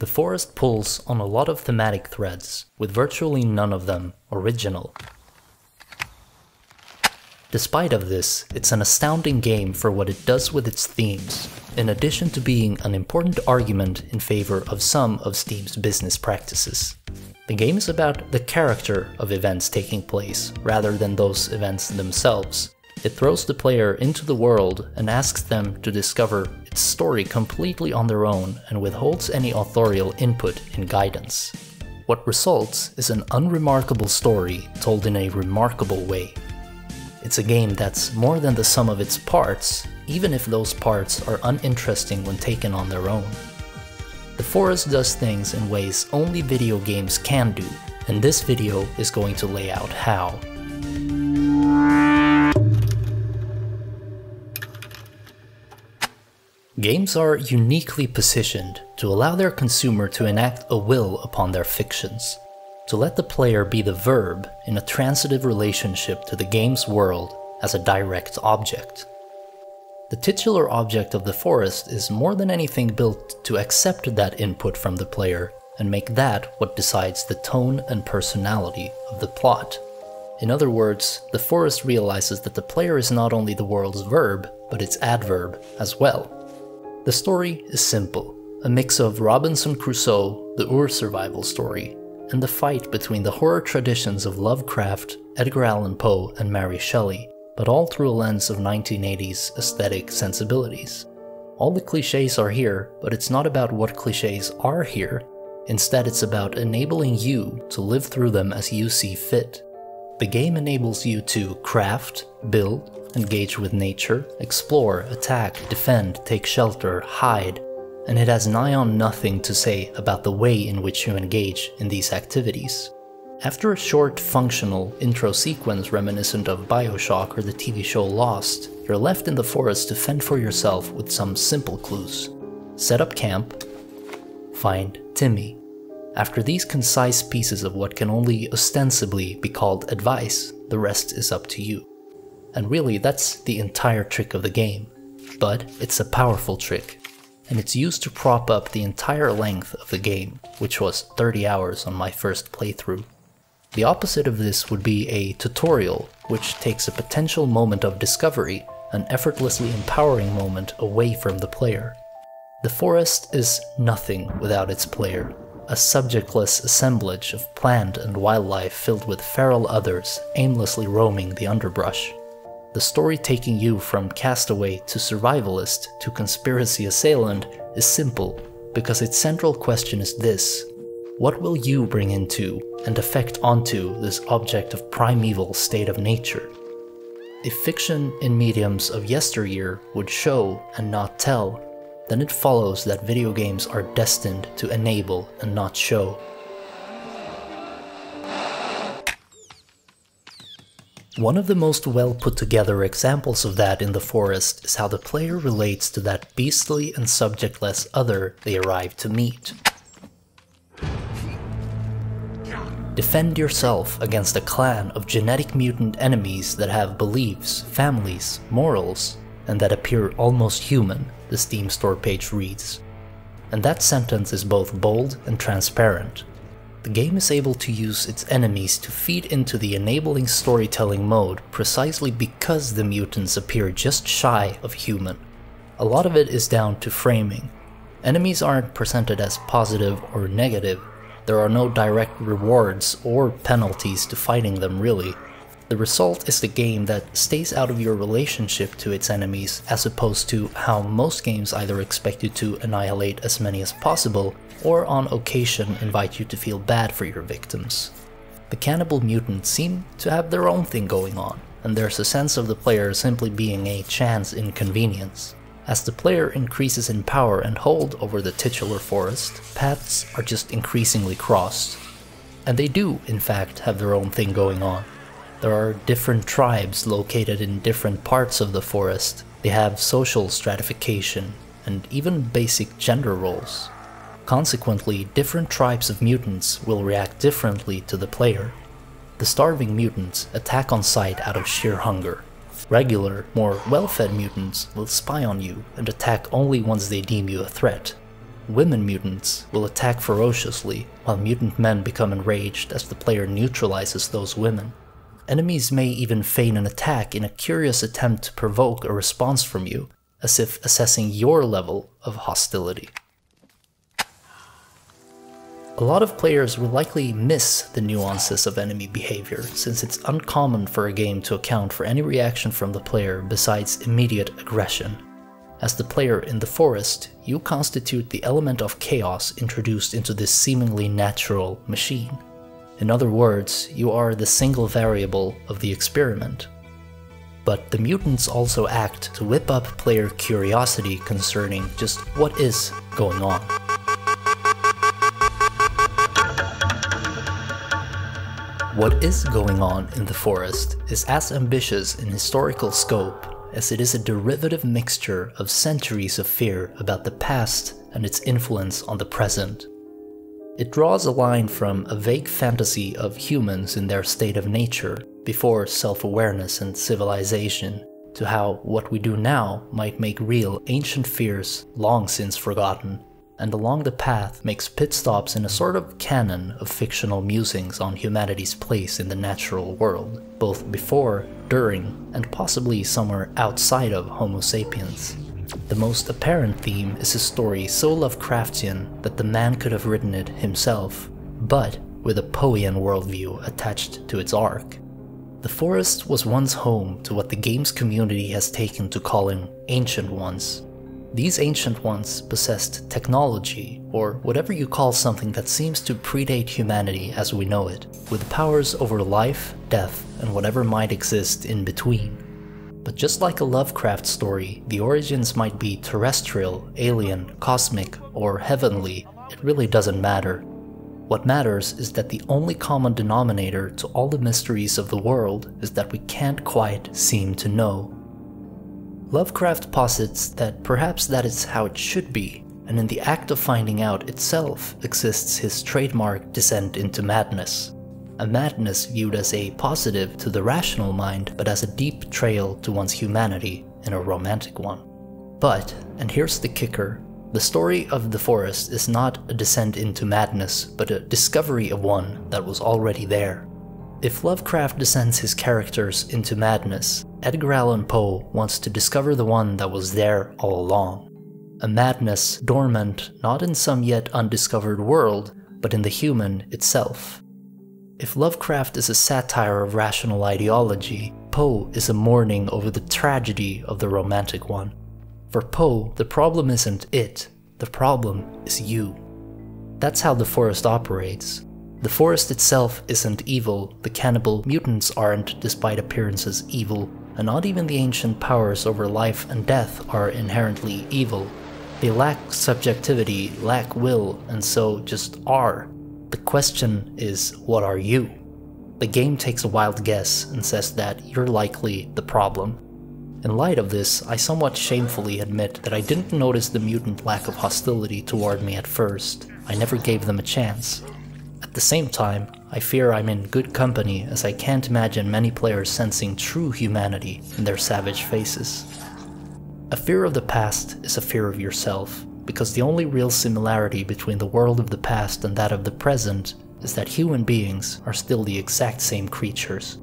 forest pulls on a lot of thematic threads, with virtually none of them original. Despite of this, it's an astounding game for what it does with its themes, in addition to being an important argument in favor of some of Steam's business practices. The game is about the character of events taking place, rather than those events themselves. It throws the player into the world and asks them to discover its story completely on their own and withholds any authorial input and guidance. What results is an unremarkable story told in a remarkable way. It's a game that's more than the sum of its parts, even if those parts are uninteresting when taken on their own. The forest does things in ways only video games can do, and this video is going to lay out how. Games are uniquely positioned to allow their consumer to enact a will upon their fictions, to let the player be the verb in a transitive relationship to the game's world as a direct object. The titular object of the forest is more than anything built to accept that input from the player and make that what decides the tone and personality of the plot. In other words, the forest realizes that the player is not only the world's verb, but its adverb as well. The story is simple, a mix of Robinson Crusoe, the Ur survival story, and the fight between the horror traditions of Lovecraft, Edgar Allan Poe, and Mary Shelley, but all through a lens of 1980s aesthetic sensibilities. All the clichés are here, but it's not about what clichés are here. Instead, it's about enabling you to live through them as you see fit. The game enables you to craft, build, engage with nature, explore, attack, defend, take shelter, hide, and it has nigh on nothing to say about the way in which you engage in these activities. After a short, functional intro sequence reminiscent of BioShock or the TV show Lost, you're left in the forest to fend for yourself with some simple clues. Set up camp, find Timmy. After these concise pieces of what can only ostensibly be called advice, the rest is up to you. And really, that's the entire trick of the game. But it's a powerful trick, and it's used to prop up the entire length of the game, which was 30 hours on my first playthrough. The opposite of this would be a tutorial, which takes a potential moment of discovery, an effortlessly empowering moment away from the player. The forest is nothing without its player, a subjectless assemblage of plant and wildlife filled with feral others aimlessly roaming the underbrush. The story taking you from castaway to survivalist to conspiracy assailant is simple, because its central question is this: what will you bring into and affect onto this object of primeval state of nature? If fiction in mediums of yesteryear would show and not tell, then it follows that video games are destined to enable and not show. One of the most well put together examples of that in the forest is how the player relates to that beastly and subjectless other they arrive to meet. Defend yourself against a clan of genetic mutant enemies that have beliefs, families, morals, and that appear almost human, the Steam store page reads. And that sentence is both bold and transparent. The game is able to use its enemies to feed into the enabling storytelling mode precisely because the mutants appear just shy of human. A lot of it is down to framing. Enemies aren't presented as positive or negative. There are no direct rewards or penalties to fighting them really. The result is the game that stays out of your relationship to its enemies, as opposed to how most games either expect you to annihilate as many as possible, or on occasion invite you to feel bad for your victims. The cannibal mutants seem to have their own thing going on, and there's a sense of the player simply being a chance inconvenience. As the player increases in power and hold over the titular forest, paths are just increasingly crossed. And they do, in fact, have their own thing going on. There are different tribes located in different parts of the forest. They have social stratification, and even basic gender roles. Consequently, different tribes of mutants will react differently to the player. The starving mutants attack on sight out of sheer hunger. Regular, more well-fed mutants will spy on you and attack only once they deem you a threat. women mutants will attack ferociously, while mutant men become enraged as the player neutralizes those women. Enemies may even feign an attack in a curious attempt to provoke a response from you, as if assessing your level of hostility. A lot of players will likely miss the nuances of enemy behavior, since it's uncommon for a game to account for any reaction from the player besides immediate aggression. As the player in the forest, you constitute the element of chaos introduced into this seemingly natural machine. In other words, you are the single variable of the experiment. But the mutants also act to whip up player curiosity concerning just what is going on. What is going on in the forest is as ambitious in historical scope as it is a derivative mixture of centuries of fear about the past and its influence on the present. It draws a line from a vague fantasy of humans in their state of nature, before self-awareness and civilization, to how what we do now might make real ancient fears long since forgotten, and along the path makes pit stops in a sort of canon of fictional musings on humanity's place in the natural world, both before, during, and possibly somewhere outside of Homo sapiens. The most apparent theme is a story so Lovecraftian that the man could have written it himself, but with a Poean worldview attached to its arc. The forest was once home to what the games community has taken to calling Ancient Ones. These Ancient Ones possessed technology, or whatever you call something that seems to predate humanity as we know it, with powers over life, death, and whatever might exist in between. But just like a Lovecraft story, the origins might be terrestrial, alien, cosmic, or heavenly. It really doesn't matter. What matters is that the only common denominator to all the mysteries of the world is that we can't quite seem to know. Lovecraft posits that perhaps that is how it should be, and in the act of finding out itself exists his trademark descent into madness. A madness viewed as a positive to the rational mind, but as a deep betrayal to one's humanity in a romantic one. But, and here's the kicker, the story of the forest is not a descent into madness, but a discovery of one that was already there. If Lovecraft descends his characters into madness, Edgar Allan Poe wants to discover the one that was there all along. A madness dormant not in some yet undiscovered world, but in the human itself. If Lovecraft is a satire of rational ideology, Poe is a mourning over the tragedy of the romantic one. For Poe, the problem isn't it, the problem is you. That's how the forest operates. The forest itself isn't evil, the cannibal mutants aren't despite appearances evil, and not even the ancient powers over life and death are inherently evil. They lack subjectivity, lack will, and so just are. The question is, what are you? The game takes a wild guess and says that you're likely the problem. In light of this, I somewhat shamefully admit that I didn't notice the mutant lack of hostility toward me at first. I never gave them a chance. At the same time, I fear I'm in good company as I can't imagine many players sensing true humanity in their savage faces. A fear of the past is a fear of yourself, because the only real similarity between the world of the past and that of the present is that human beings are still the exact same creatures.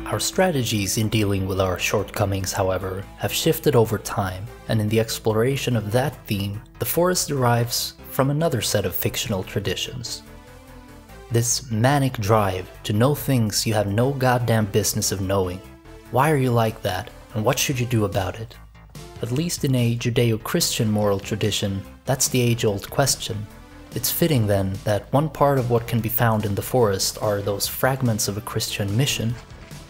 Our strategies in dealing with our shortcomings, however, have shifted over time, and in the exploration of that theme, the forest derives from another set of fictional traditions. This manic drive to know things you have no goddamn business of knowing. Why are you like that, and what should you do about it? At least in a Judeo-Christian moral tradition, that's the age-old question. It's fitting then that one part of what can be found in the forest are those fragments of a Christian mission.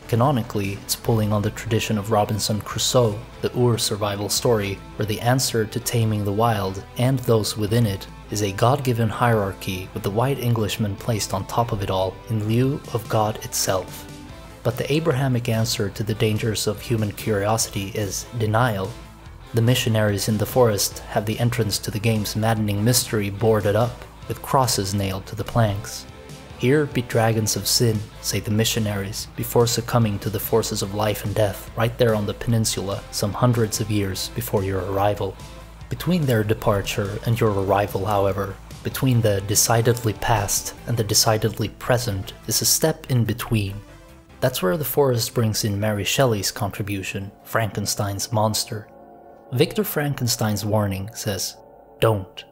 Canonically, it's pulling on the tradition of Robinson Crusoe, the Ur survival story, where the answer to taming the wild, and those within it, is a God-given hierarchy with the white Englishman placed on top of it all in lieu of God itself. But the Abrahamic answer to the dangers of human curiosity is denial. The missionaries in the forest have the entrance to the game's maddening mystery boarded up, with crosses nailed to the planks. Here be dragons of sin, say the missionaries, before succumbing to the forces of life and death right there on the peninsula some hundreds of years before your arrival. Between their departure and your arrival, however, between the decidedly past and the decidedly present is a step in between. That's where the forest brings in Mary Shelley's contribution, Frankenstein's monster. Victor Frankenstein's warning says, "Don't.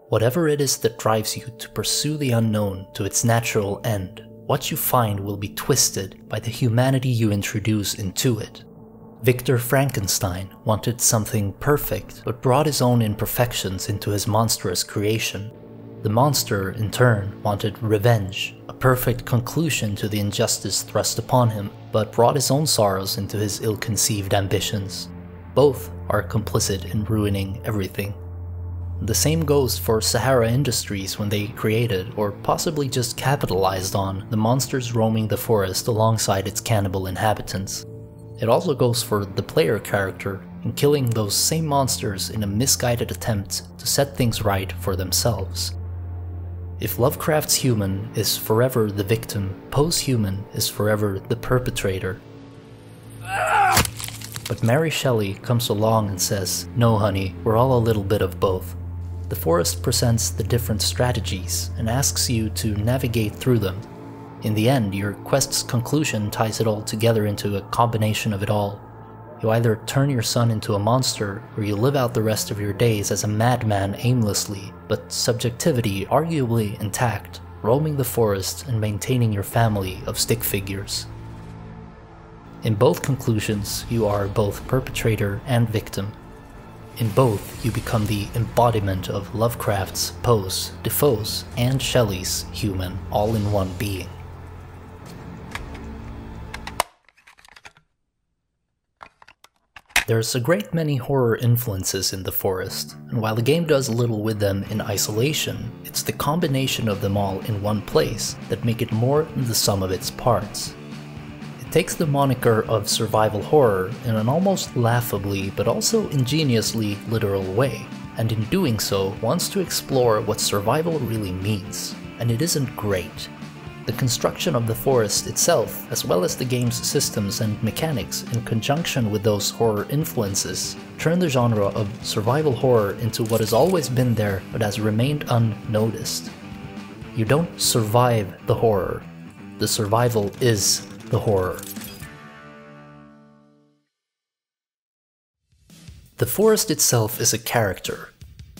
Whatever it is that drives you to pursue the unknown to its natural end, what you find will be twisted by the humanity you introduce into it." Victor Frankenstein wanted something perfect, but brought his own imperfections into his monstrous creation. The monster, in turn, wanted revenge, a perfect conclusion to the injustice thrust upon him, but brought his own sorrows into his ill-conceived ambitions. Both are complicit in ruining everything. The same goes for Sahara Industries when they created, or possibly just capitalized on, the monsters roaming the forest alongside its cannibal inhabitants. It also goes for the player character in killing those same monsters in a misguided attempt to set things right for themselves. If Lovecraft's human is forever the victim, Poe's human is forever the perpetrator. But Mary Shelley comes along and says, "No honey, we're all a little bit of both." The forest presents the different strategies and asks you to navigate through them. In the end, your quest's conclusion ties it all together into a combination of it all. You either turn your son into a monster, or you live out the rest of your days as a madman aimlessly, but subjectivity arguably intact, roaming the forest and maintaining your family of stick figures. In both conclusions, you are both perpetrator and victim. In both, you become the embodiment of Lovecraft's, Poe's, Defoe's, and Shelley's human all in one being. There's a great many horror influences in the forest, and while the game does little with them in isolation, it's the combination of them all in one place that make it more than the sum of its parts. It takes the moniker of survival horror in an almost laughably but also ingeniously literal way, and in doing so wants to explore what survival really means, and it isn't great. The construction of the forest itself, as well as the game's systems and mechanics in conjunction with those horror influences, turn the genre of survival horror into what has always been there but has remained unnoticed. You don't survive the horror. The survival is the horror. The forest itself is a character.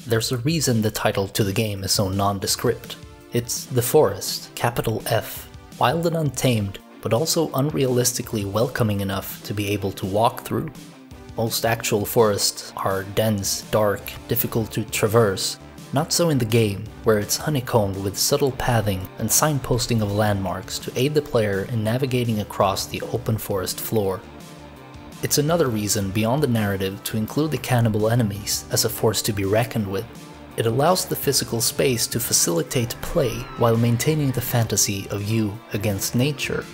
There's a reason the title to the game is so nondescript. It's the forest, capital F, wild and untamed, but also unrealistically welcoming enough to be able to walk through. Most actual forests are dense, dark, difficult to traverse. Not so in the game, where it's honeycombed with subtle pathing and signposting of landmarks to aid the player in navigating across the open forest floor. It's another reason beyond the narrative to include the cannibal enemies as a force to be reckoned with. It allows the physical space to facilitate play while maintaining the fantasy of you against nature.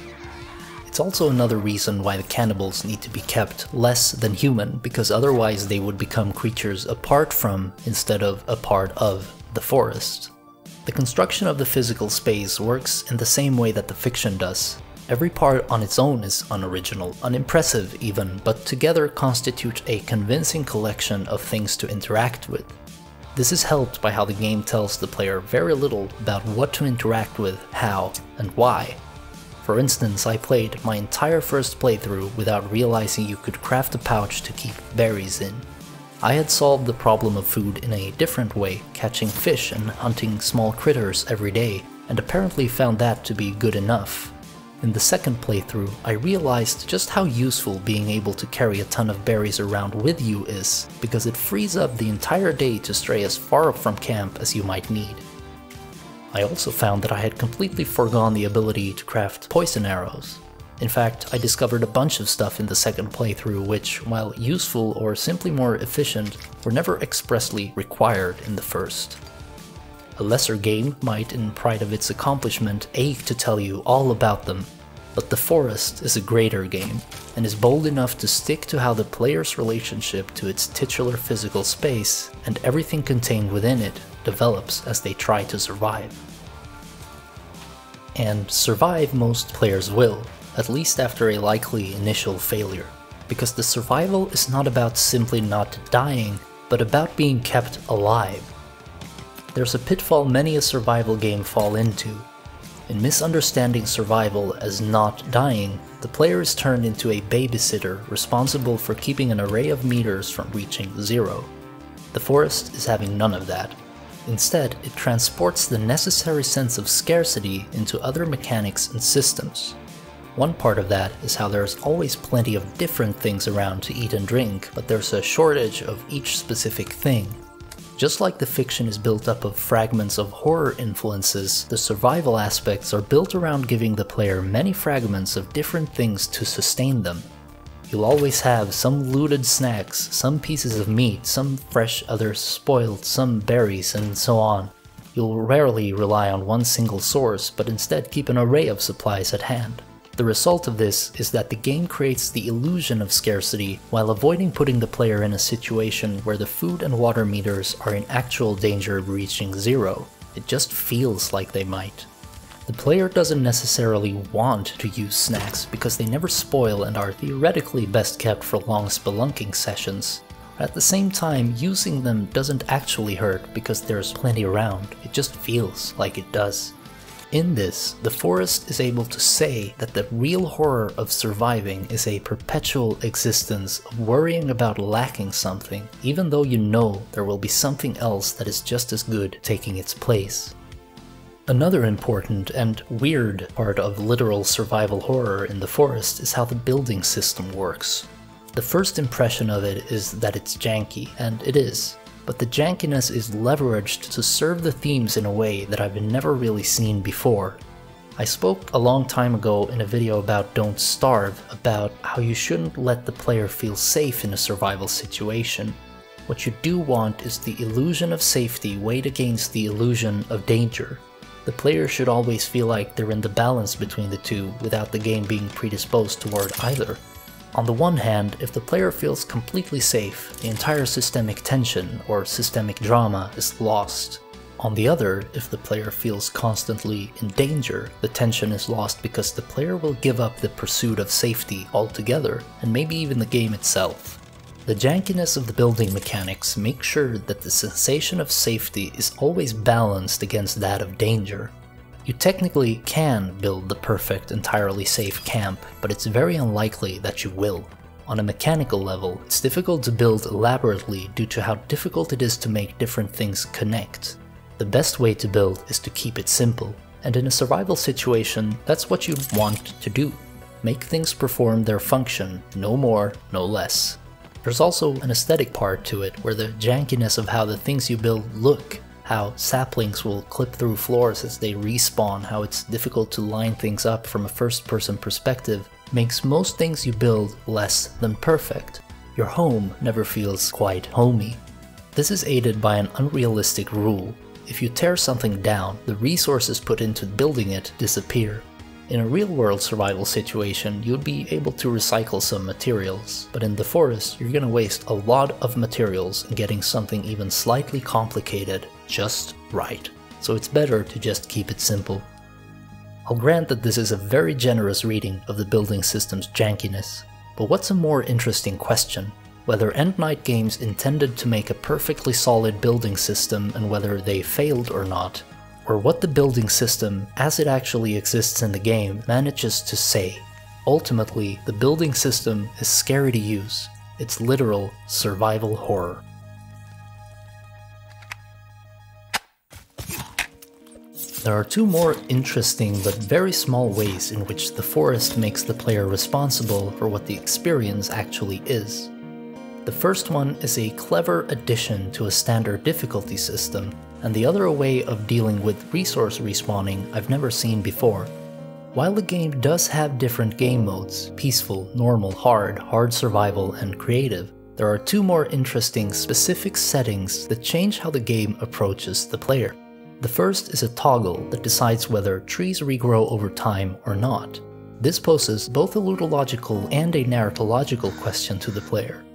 It's also another reason why the cannibals need to be kept less than human, because otherwise they would become creatures apart from, instead of a part of, the forest. The construction of the physical space works in the same way that the fiction does. Every part on its own is unoriginal, unimpressive even, but together constitute a convincing collection of things to interact with. This is helped by how the game tells the player very little about what to interact with, how, and why. For instance, I played my entire first playthrough without realizing you could craft a pouch to keep berries in. I had solved the problem of food in a different way, catching fish and hunting small critters every day, and apparently found that to be good enough. In the second playthrough, I realized just how useful being able to carry a ton of berries around with you is, because it frees up the entire day to stray as far from camp as you might need. I also found that I had completely foregone the ability to craft poison arrows. In fact, I discovered a bunch of stuff in the second playthrough which, while useful or simply more efficient, were never expressly required in the first. A lesser game might, in pride of its accomplishment, ache to tell you all about them, but The Forest is a greater game, and is bold enough to stick to how the player's relationship to its titular physical space, and everything contained within it, develops as they try to survive. And survive most players will, at least after a likely initial failure, because the survival is not about simply not dying, but about being kept alive. There's a pitfall many a survival game fall into. In misunderstanding survival as not dying, the player is turned into a babysitter responsible for keeping an array of meters from reaching 0. The Forest is having none of that. Instead, it transports the necessary sense of scarcity into other mechanics and systems. One part of that is how there's always plenty of different things around to eat and drink, but there's a shortage of each specific thing. Just like the fiction is built up of fragments of horror influences, the survival aspects are built around giving the player many fragments of different things to sustain them. You'll always have some looted snacks, some pieces of meat, some fresh, others spoiled, some berries, and so on. You'll rarely rely on one single source, but instead keep an array of supplies at hand. The result of this is that the game creates the illusion of scarcity while avoiding putting the player in a situation where the food and water meters are in actual danger of reaching 0. It just feels like they might. The player doesn't necessarily want to use snacks because they never spoil and are theoretically best kept for long spelunking sessions. At the same time, using them doesn't actually hurt because there's plenty around, it just feels like it does. In this, The Forest is able to say that the real horror of surviving is a perpetual existence of worrying about lacking something, even though you know there will be something else that is just as good taking its place. Another important and weird part of literal survival horror in The Forest is how the building system works. The first impression of it is that it's janky, and it is. But the jankiness is leveraged to serve the themes in a way that I've never really seen before. I spoke a long time ago in a video about Don't Starve about how you shouldn't let the player feel safe in a survival situation. What you do want is the illusion of safety weighed against the illusion of danger. The player should always feel like they're in the balance between the two without the game being predisposed toward either. On the one hand, if the player feels completely safe, the entire systemic tension or systemic drama is lost. On the other, if the player feels constantly in danger, the tension is lost because the player will give up the pursuit of safety altogether, and maybe even the game itself. The jankiness of the building mechanics makes sure that the sensation of safety is always balanced against that of danger. You technically can build the perfect, entirely safe camp, but it's very unlikely that you will. On a mechanical level, it's difficult to build elaborately due to how difficult it is to make different things connect. The best way to build is to keep it simple, and in a survival situation, that's what you'd want to do. Make things perform their function, no more, no less. There's also an aesthetic part to it, where the jankiness of how the things you build look, how saplings will clip through floors as they respawn, how it's difficult to line things up from a first-person perspective, makes most things you build less than perfect. Your home never feels quite homey. This is aided by an unrealistic rule. If you tear something down, the resources put into building it disappear. In a real-world survival situation, you'd be able to recycle some materials, but in The Forest, you're gonna waste a lot of materials in getting something even slightly complicated just right. So it's better to just keep it simple. I'll grant that this is a very generous reading of the building system's jankiness, but what's a more interesting question? Whether Endnight Games intended to make a perfectly solid building system and whether they failed or not, or what the building system, as it actually exists in the game, manages to say. Ultimately, the building system is scary to use. It's literal survival horror. There are two more interesting but very small ways in which The Forest makes the player responsible for what the experience actually is. The first one is a clever addition to a standard difficulty system, and the other a way of dealing with resource respawning I've never seen before. While the game does have different game modes, peaceful, normal, hard survival, and creative, there are two more interesting specific settings that change how the game approaches the player. The first is a toggle that decides whether trees regrow over time or not. This poses both a ludological and a narratological question to the player.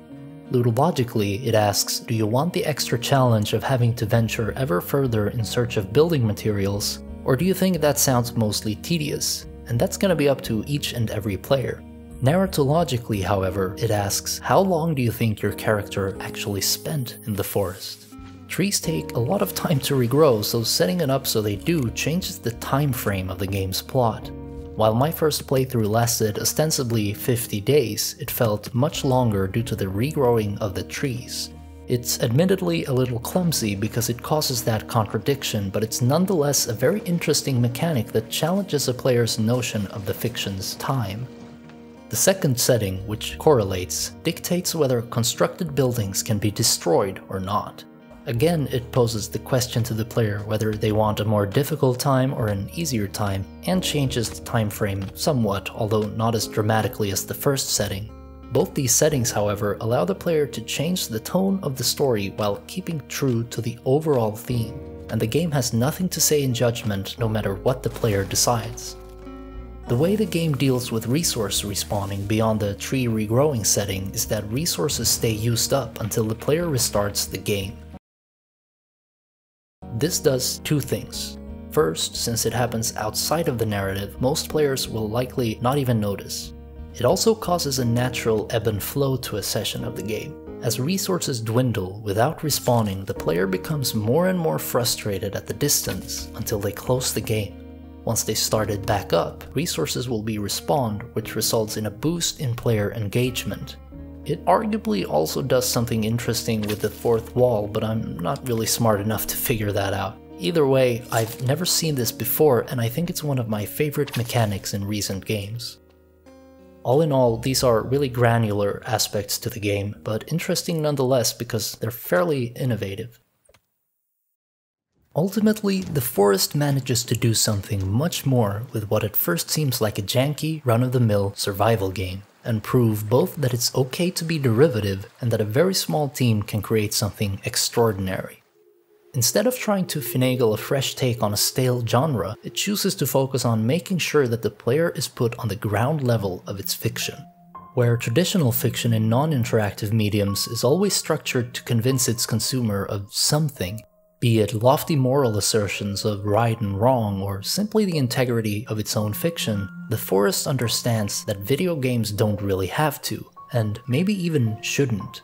Ludologically, it asks, do you want the extra challenge of having to venture ever further in search of building materials, or do you think that sounds mostly tedious? And that's gonna be up to each and every player. Narratologically, however, it asks, how long do you think your character actually spent in the forest? Trees take a lot of time to regrow, so setting it up so they do changes the time frame of the game's plot. While my first playthrough lasted ostensibly 50 days, it felt much longer due to the regrowing of the trees. It's admittedly a little clumsy because it causes that contradiction, but it's nonetheless a very interesting mechanic that challenges a player's notion of the fiction's time. The second setting, which correlates, dictates whether constructed buildings can be destroyed or not. Again, it poses the question to the player whether they want a more difficult time or an easier time, and changes the time frame somewhat, although not as dramatically as the first setting. Both these settings, however, allow the player to change the tone of the story while keeping true to the overall theme, and the game has nothing to say in judgment no matter what the player decides. The way the game deals with resource respawning beyond the tree regrowing setting is that resources stay used up until the player restarts the game. This does two things. First, since it happens outside of the narrative, most players will likely not even notice. It also causes a natural ebb and flow to a session of the game. As resources dwindle without respawning, the player becomes more and more frustrated at the distance until they close the game. Once they started back up, resources will be respawned, which results in a boost in player engagement. It arguably also does something interesting with the fourth wall, but I'm not really smart enough to figure that out. Either way, I've never seen this before, and I think it's one of my favorite mechanics in recent games. All in all, these are really granular aspects to the game, but interesting nonetheless because they're fairly innovative. Ultimately, the forest manages to do something much more with what at first seems like a janky, run-of-the-mill survival game, and prove both that it's okay to be derivative and that a very small team can create something extraordinary. Instead of trying to finagle a fresh take on a stale genre, it chooses to focus on making sure that the player is put on the ground level of its fiction. Where traditional fiction in non-interactive mediums is always structured to convince its consumer of something, be it lofty moral assertions of right and wrong or simply the integrity of its own fiction, the Forest understands that video games don't really have to, and maybe even shouldn't.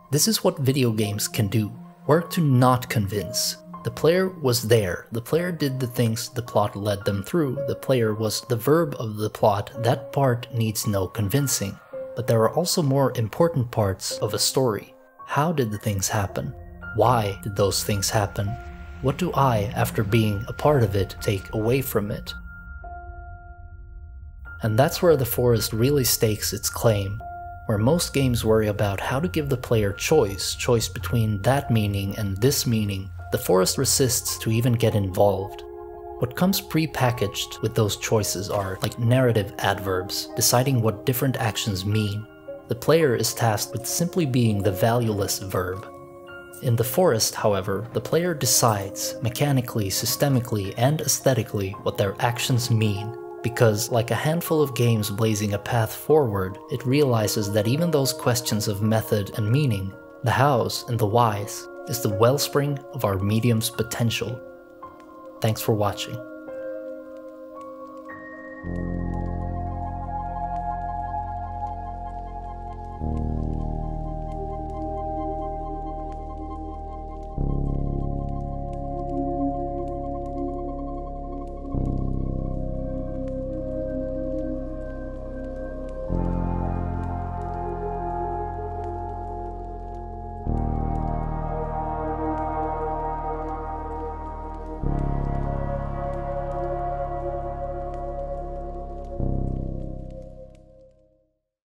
This is what video games can do. Work to not convince. The player was there, the player did the things the plot led them through, the player was the verb of the plot, that part needs no convincing. But there are also more important parts of a story. How did the things happen? Why did those things happen? What do I, after being a part of it, take away from it? And that's where the Forest really stakes its claim. Where most games worry about how to give the player choice between that meaning and this meaning, the Forest resists to even get involved. What comes pre-packaged with those choices are like narrative adverbs, deciding what different actions mean. The player is tasked with simply being the valueless verb. In the Forest, however, the player decides, mechanically, systemically, and aesthetically, what their actions mean, because, like a handful of games blazing a path forward, it realizes that even those questions of method and meaning, the hows and the whys, is the wellspring of our medium's potential. Thanks for watching.